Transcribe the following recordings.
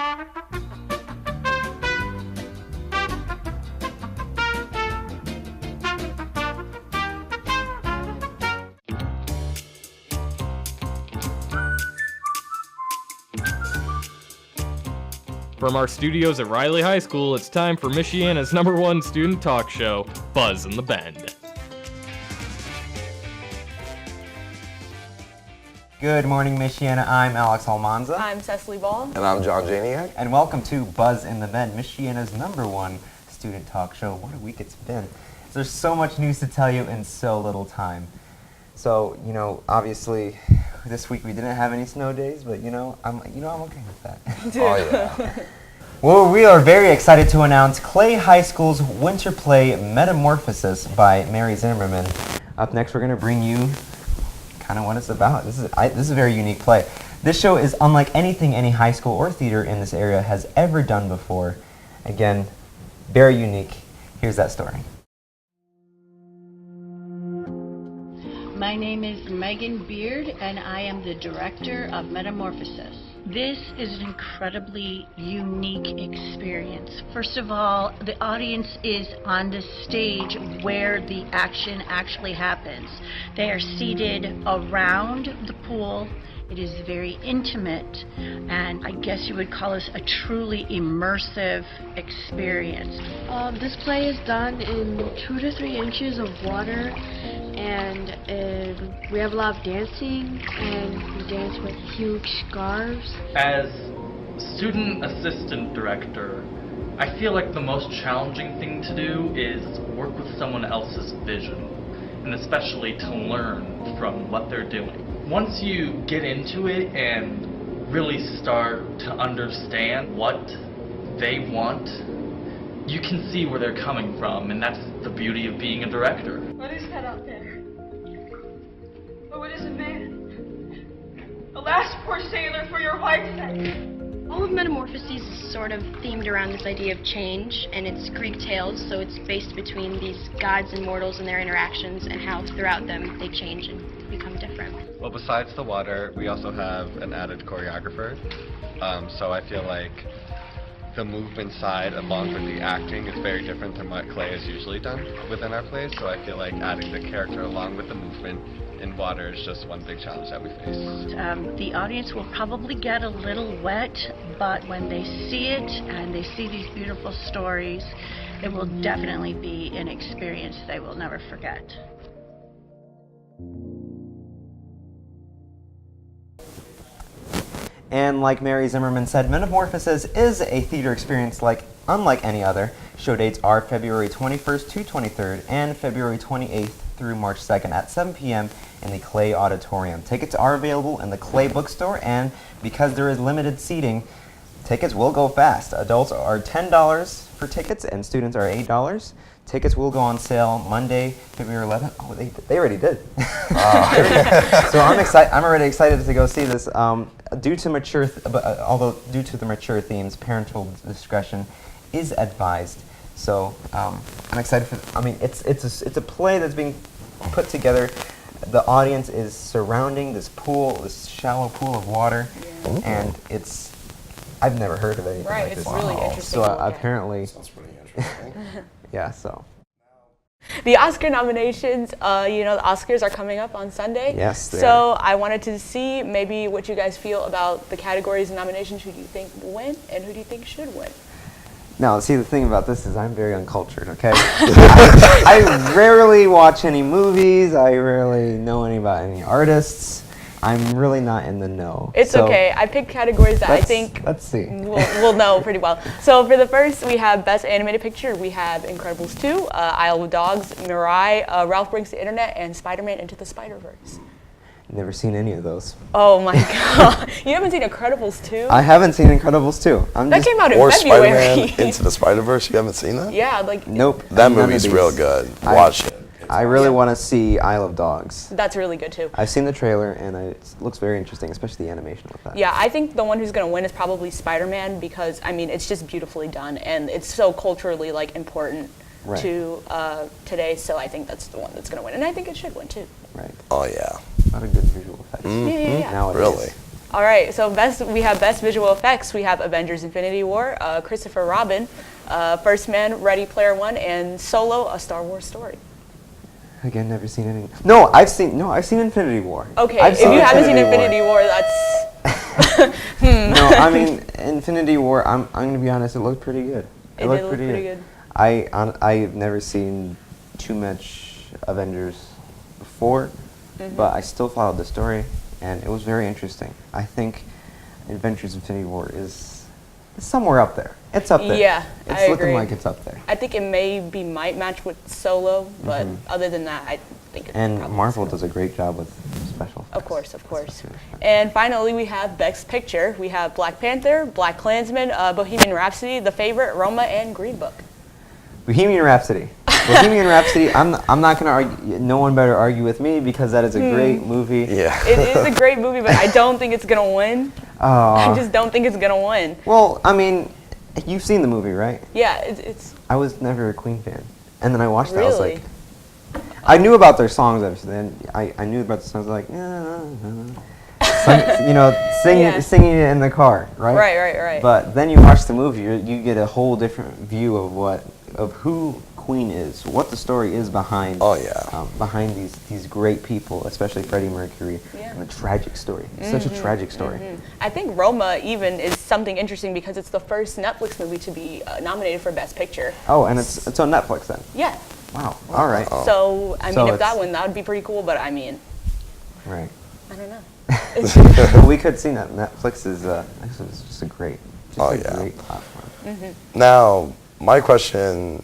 From our studios at Riley High School, it's time for Michiana's #1 student talk show, Buzz in the Bend. Good morning, Michiana. I'm Alex Almanza. I'm Cecily Ball. And I'm John Janiak. And welcome to Buzz in the Bend, Michiana's #1 student talk show. What a week it's been. There's so much news to tell you in so little time. So, obviously, this week we didn't have any snow days, but I'm okay with that. Oh yeah. Well, we are very excited to announce Clay High School's winter play Metamorphosis by Mary Zimmerman. Up next, we're going to bring you kind of what it's about. This is a very unique play. This show is unlike anything any high school or theater in this area has ever done before. Again, very unique. Here's that story. My name is Megan Beard, and I am the director of Metamorphosis. This is an incredibly unique experience. First of all, the audience is on the stage where the action actually happens. They are seated around the pool. It is very intimate, and I guess you would call this a truly immersive experience. This play is done in 2 to 3 inches of water, and we have a lot of dancing, and we dance with huge scarves. As student assistant director, I feel like the most challenging thing to do is work with someone else's vision, and especially to learn from what they're doing. Once you get into it and really start to understand what they want, you can see where they're coming from, and that's the beauty of being a director. What is that out there? Oh, what is a man? Alas, poor sailor, for your wife's sake. All of Metamorphoses is sort of themed around this idea of change, and it's Greek tales, so it's based between these gods and mortals and their interactions and how throughout them they change and become different. Well, besides the water, we also have an added choreographer, so I feel like the movement side along with the acting is very different than what Clay is usually done within our plays, so I feel like adding the character along with the movement in water is just one big challenge that we face. The audience will probably get a little wet, but when they see it and they see these beautiful stories, it will definitely be an experience they will never forget. And like Mary Zimmerman said, Metamorphosis is a theater experience unlike any other. Show dates are February 21st to 23rd and February 28th through March 2nd at 7 p.m. in the Clay Auditorium. Tickets are available in the Clay bookstore, and because there is limited seating, tickets will go fast. Adults are $10 for tickets and students are $8. Tickets will go on sale Monday, February 11th. Oh, they already did. So I'm already excited to go see this. Although due to the mature themes, parental discretion is advised. So I'm excited for. It's a play that's being put together. The audience is surrounding this pool, this shallow pool of water, and I've never heard of anything like this. Right, it's really interesting. So apparently. Sounds pretty interesting. Yeah, so. The Oscar nominations, the Oscars are coming up on Sunday. Yes, they So are. I wanted to see maybe what you guys feel about the categories and nominations. Who do you think will win, and who do you think should win? Now, see, the thing about this is I'm very uncultured, okay? I rarely watch any movies. I rarely know about any artists. I'm really not in the know. It's okay. I picked categories that I think let's see. we'll know pretty well. So for the first, we have Best Animated Picture. We have Incredibles 2, Isle of Dogs, Mirai, Ralph Breaks the Internet, and Spider-Man Into the Spider-Verse. Never seen any of those. Oh my God. You haven't seen Incredibles 2? I haven't seen Incredibles 2. That came out in Or February. Spider-Man Into the Spider-Verse. You haven't seen that? Yeah, Nope. That none of movie's these. real good. Watch it. I really want to see Isle of Dogs. That's really good too. I've seen the trailer, and it looks very interesting, especially the animation with that. Yeah, I think the one who's going to win is probably Spider-Man because, it's just beautifully done, and it's so culturally, important Right. to today, so I think that's the one that's going to win, and I think it should win too. Right. Oh yeah. Not a good visual effects. Yeah. Nowadays. Really? All right, so we have best visual effects. We have Avengers: Infinity War, Christopher Robin, First Man, Ready Player One, and Solo: A Star Wars Story. Again, never seen any. No, I've seen Infinity War. Okay, if you haven't seen Infinity War, that's. No, I mean Infinity War. I'm gonna be honest. It looked pretty good. It looked pretty good. I've never seen too much Avengers before, but I still followed the story, and it was very interesting. I think Avengers: Infinity War is somewhere up there. It's up there. Yeah, it's looking like it's up there. I think it might match with Solo, but other than that, I think it's And probably Marvel Solo. does a great job with special effects. Of course. And finally, we have Best Picture. We have Black Panther, Black Klansman, Bohemian Rhapsody, The Favorite, Roma, and Green Book. Bohemian Rhapsody. Bohemian Rhapsody. I'm not gonna argue. No one better argue with me because that is a great movie. Yeah. It is a great movie, but I don't think it's gonna win. I just don't think it's gonna win. Well, I mean, you've seen the movie, right? Yeah, it's. I was never a Queen fan, and then I watched it. I was Really? like, I knew about their songs, obviously, and I knew about the songs like, singing it in the car, right? Right. But then you watch the movie, you get a whole different view of who Queen is, what the story is behind. Behind these great people, especially Freddie Mercury, and the tragic story. It's such a tragic story. I think Roma even is something interesting because it's the first Netflix movie to be nominated for Best Picture. Oh, and it's on Netflix then. Yeah. Wow. All right. So I mean, if that it's- won, that would be pretty cool. But I mean, Right. I don't know. We could see that Netflix is it's just a great, great platform. Now, another question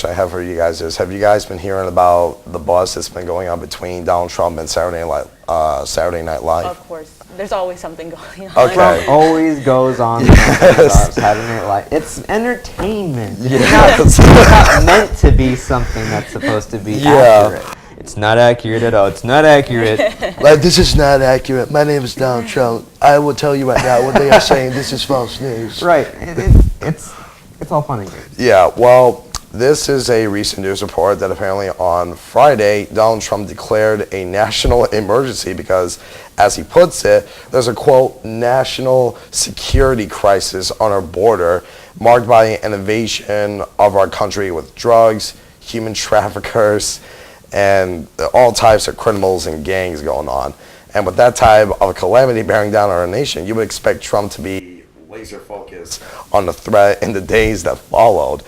I have for you guys is, have you guys been hearing about the buzz that's been going on between Donald Trump and Saturday Night Live? Of course, there's always something going on. Okay. Trump always goes on Saturday Night Live. It's entertainment. It's not meant to be something that's supposed to be accurate. It's not accurate at all. It's not accurate. Like, this is not accurate. My name is Donald Trump. I will tell you right now what they are saying. This is false news. Right. It's all fun and games. Yeah, well, this is a recent news report that apparently on Friday, Donald Trump declared a national emergency because, as he puts it, there's a, quote, national security crisis on our border marked by an invasion of our country with drugs, human traffickers, and all types of criminals and gangs going on. And with that type of a calamity bearing down on our nation, you would expect Trump to be laser focused on the threat in the days that followed.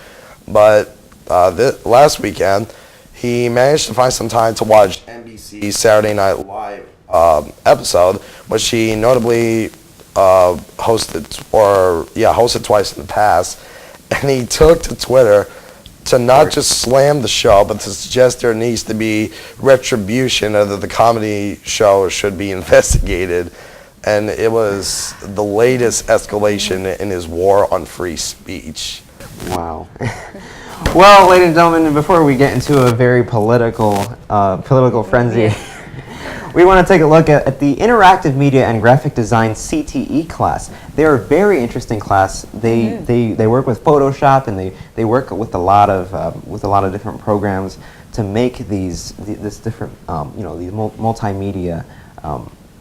But last weekend, he managed to find some time to watch NBC's Saturday Night Live episode, which he notably hosted twice in the past. And he took to Twitter to not just slam the show, but to suggest there needs to be retribution, or that the comedy show should be investigated. And it was the latest escalation in his war on free speech. Wow. Well, ladies and gentlemen, before we get into a very political frenzy, we want to take a look at the Interactive Media and Graphic Design CTE class. They're a very interesting class. They work with Photoshop, and they work with a lot of different programs to make this different these multimedia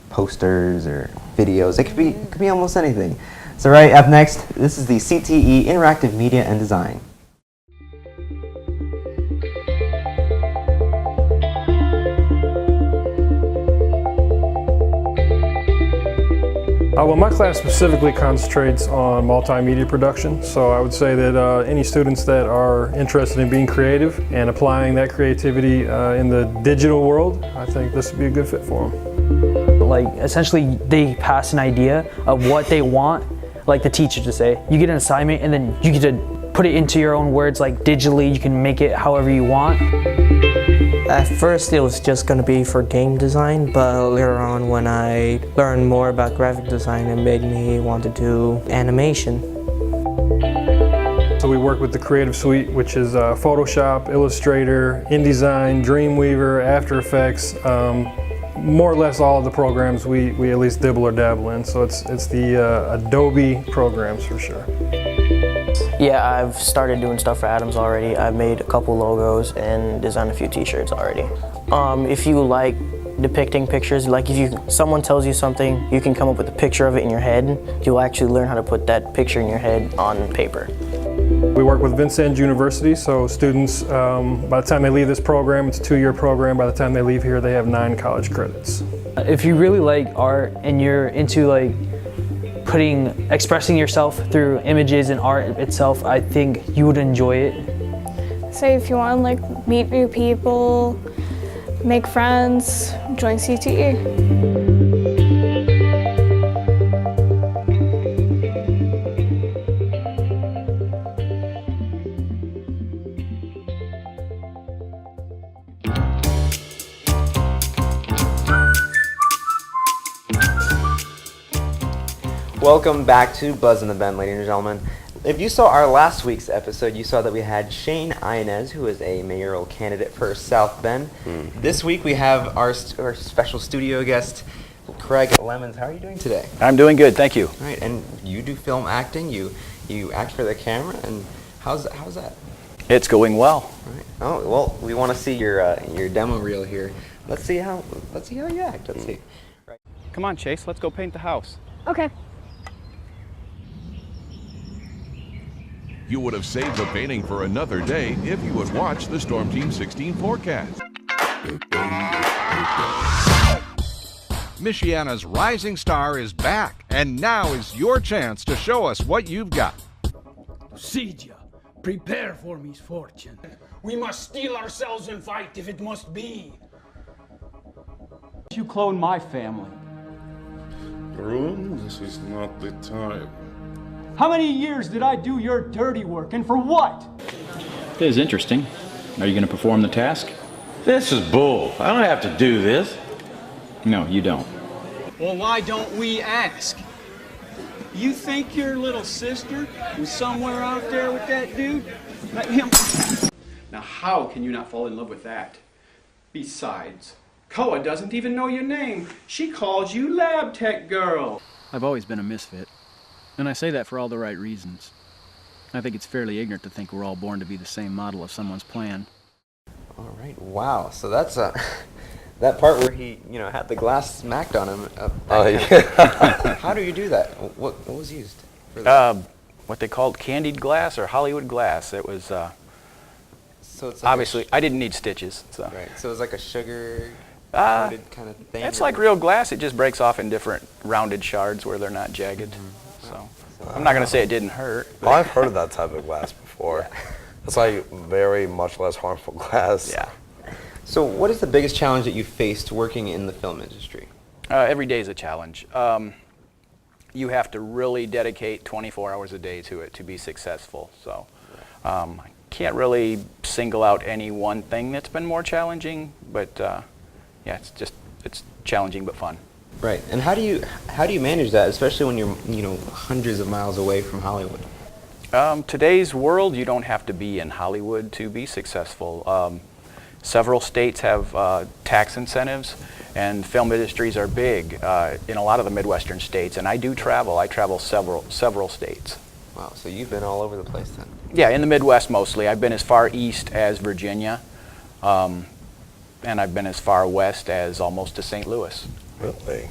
posters or videos. It could be almost anything. So right up next, this is the CTE Interactive Media and Design. Well, my class specifically concentrates on multimedia production, so I would say that any students that are interested in being creative and applying that creativity in the digital world, I think this would be a good fit for them. Like, essentially, they pass an idea of what they want, like the teacher to say. You get an assignment, and then you get to put it into your own words, like digitally, you can make it however you want. At first it was just going to be for game design, but later on when I learned more about graphic design, it made me want to do animation. So we work with the Creative Suite, which is Photoshop, Illustrator, InDesign, Dreamweaver, After Effects, more or less all of the programs we at least dibble or dabble in. So it's the Adobe programs for sure. Yeah, I've started doing stuff for Adams already. I've made a couple logos and designed a few t-shirts already. If you like depicting pictures. Like if someone tells you something, you can come up with a picture of it in your head. You'll actually learn how to put that picture in your head on paper. We work with Vincennes University, so students, by the time they leave this program, it's a 2-year program. By the time they leave here, they have 9 college credits. If you really like art and you're into like expressing yourself through images and art itself, I think you would enjoy it. Say if you want to like meet new people, make friends, join CTE. Welcome back to Buzz in the Bend, ladies and gentlemen. If you saw our last week's episode, you saw that we had Shane Inez, who is a mayoral candidate for South Bend. This week we have our special studio guest, Craig Lemons. How are you doing today? I'm doing good, thank you. All right, and you do film acting. You act for the camera, and how's that? It's going well. All right. Oh well, we want to see your demo reel here. Let's see how you act. Let's see. Right. Come on, Chase. Let's go paint the house. Okay. You would have saved the painting for another day if you had watched the Storm Team 16 forecast. Michiana's rising star is back, and now is your chance to show us what you've got. Sidia, prepare for misfortune. We must steel ourselves and fight if it must be. You clone my family. Room, this is not the time. How many years did I do your dirty work, and for what? This is interesting. Are you going to perform the task? This is bull. I don't have to do this. No, you don't. Well, why don't we ask? You think your little sister was somewhere out there with that dude? Let him... Now, how can you not fall in love with that? Besides, Koa doesn't even know your name. She calls you Lab Tech Girl. I've always been a misfit. And I say that for all the right reasons. I think it's fairly ignorant to think we're all born to be the same model of someone's plan. All right, wow. So that's that part where he, had the glass smacked on him. How do you do that? What was used for that? What they called candied glass or Hollywood glass. It was, so it's like obviously, I didn't need stitches. So. Right, so it was like a sugar coated kind of thing? It's like real glass. It just breaks off in different rounded shards where they're not jagged. So I'm not going to say it didn't hurt. Well, I've heard of that type of glass before. Yeah. It's like very much less harmful glass. Yeah. So what is the biggest challenge that you faced working in the film industry? Every day is a challenge. You have to really dedicate 24 hours a day to it to be successful. So I can't really single out any one thing that's been more challenging, but yeah, it's challenging but fun. Right, and how do you manage that, especially when you're hundreds of miles away from Hollywood? Today's world, you don't have to be in Hollywood to be successful. Several states have tax incentives, and film industries are big in a lot of the Midwestern states. And I do travel. I travel several states. Wow, so you've been all over the place then? Yeah, in the Midwest mostly. I've been as far east as Virginia, and I've been as far west as almost to St. Louis. Really?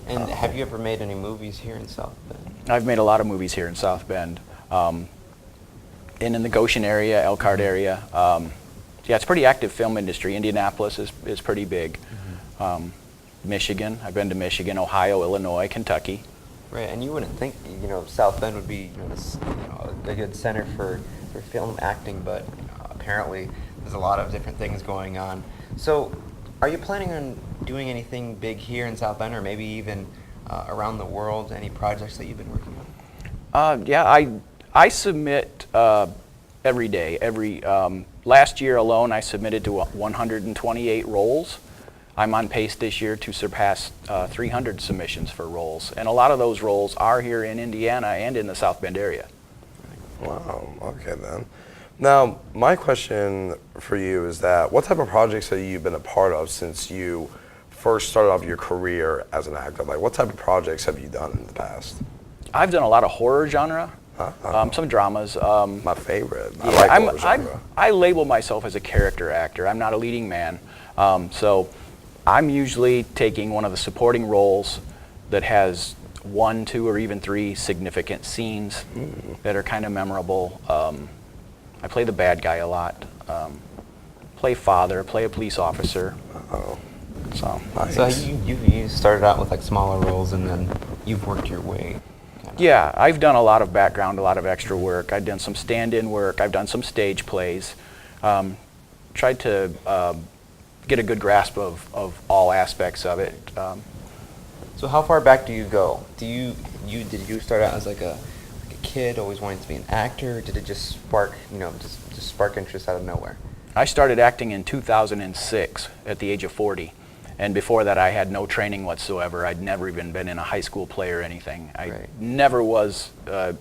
And have you ever made any movies here in South Bend? I've made a lot of movies here in South Bend. In the Goshen area, Elkhart area. Yeah, it's a pretty active film industry. Indianapolis is pretty big. Michigan, I've been to Michigan, Ohio, Illinois, Kentucky. Right, and you wouldn't think South Bend would be a good center for film acting, but apparently there's a lot of different things going on. So are you planning on doing anything big here in South Bend, or maybe even around the world? Any projects that you've been working on? Yeah, I submit every day. Last year alone, I submitted to 128 roles. I'm on pace this year to surpass 300 submissions for roles, and a lot of those roles are here in Indiana and in the South Bend area. Wow. Okay then. Now, my question for you is that what type of projects have you been a part of since you first started off your career as an actor? Like, what type of projects have you done in the past? I've done a lot of horror genre, some dramas. My favorite. Yeah, I like horror genre. I label myself as a character actor. I'm not a leading man. So I'm usually taking one of the supporting roles that has 1, 2, or even 3 significant scenes that are kind of memorable. I play the bad guy a lot. Play father, play a police officer. So, nice. So you started out with like smaller roles and then you've worked your way. Yeah, I've done a lot of background, a lot of extra work. I've done some stand-in work. I've done some stage plays. Tried to get a good grasp of all aspects of it. So how far back do you go? Did you start out as like a kid, always wanting to be an actor? Or did it just spark, just spark interest out of nowhere? I started acting in 2006 at the age of 40. And before that, I had no training whatsoever. I'd never even been in a high school play or anything. I never was a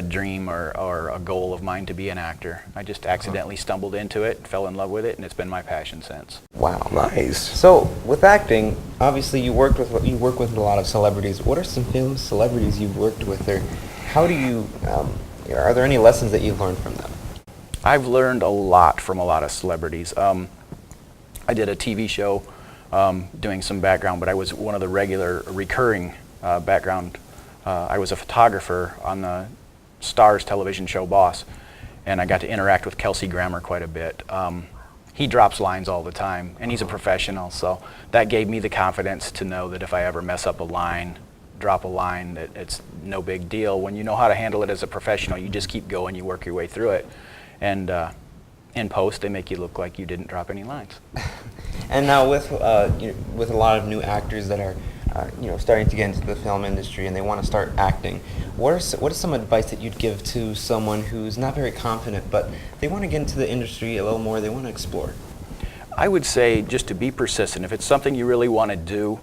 dream or a goal of mine to be an actor. I just accidentally stumbled into it, fell in love with it, and it's been my passion since. Wow, nice. So with acting, obviously you work with a lot of celebrities. What are some famous celebrities you've worked with, or how do you? Are there any lessons that you've learned from them? I've learned a lot from a lot of celebrities. I did a TV show doing some background, but I was one of the regular recurring background. I was a photographer on the Starz television show Boss, and I got to interact with Kelsey Grammer quite a bit. He drops lines all the time, and he's a professional, so that gave me the confidence to know that if I ever mess up a line, drop a line, that it's no big deal. When you know how to handle it as a professional, you just keep going, you work your way through it, and in post, they make you look like you didn't drop any lines. And now with a lot of new actors that are starting to get into the film industry and they want to start acting, what is some advice that you'd give to someone who's not very confident but they want to get into the industry a little more, they want to explore? I would say just to be persistent. If it's something you really want to do,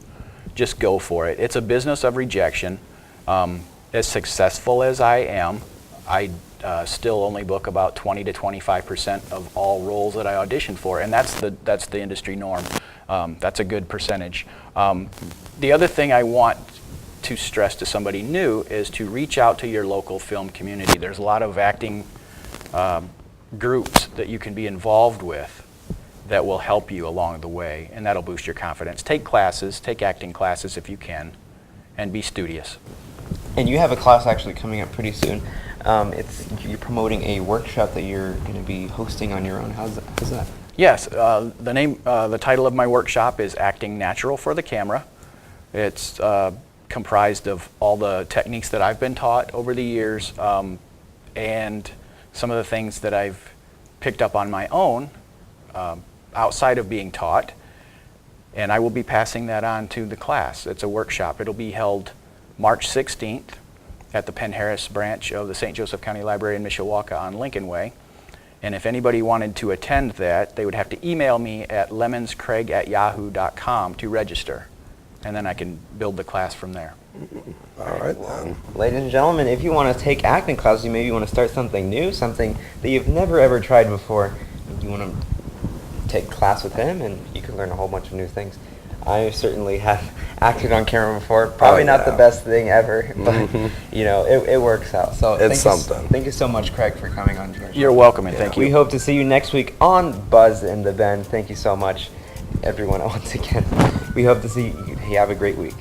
just go for it. It's a business of rejection. As successful as I am, I still only book about 20 to 25% of all roles that I audition for, and that's the industry norm. That's a good percentage. The other thing I want to stress to somebody new is to reach out to your local film community. There's a lot of acting groups that you can be involved with that will help you along the way, and that'll boost your confidence. Take classes, take acting classes if you can, and be studious. And you have a class actually coming up pretty soon. You're promoting a workshop that you're going to be hosting on your own. How's that? Yes, the title of my workshop is Acting Natural for the Camera. It's comprised of all the techniques that I've been taught over the years, and some of the things that I've picked up on my own outside of being taught, and I will be passing that on to the class. It's a workshop. It'll be held March 16th at the Penn Harris branch of the St. Joseph County Library in Mishawaka on Lincoln Way. And if anybody wanted to attend that, they would have to email me at lemonscraig@yahoo.com to register. And then I can build the class from there. All right, then. Ladies and gentlemen, if you want to take acting classes, you maybe want to start something new, something that you've never ever tried before, you want to take class with him, and you can learn a whole bunch of new things. I certainly have acted on camera before. Probably not the best thing ever, but it works out. So thank you so much, Craig, for coming on to our show. You're welcome, and thank you. We hope to see you next week on Buzz in the Bend. Thank you so much, everyone. Once again, we hope to see you. Have a great week.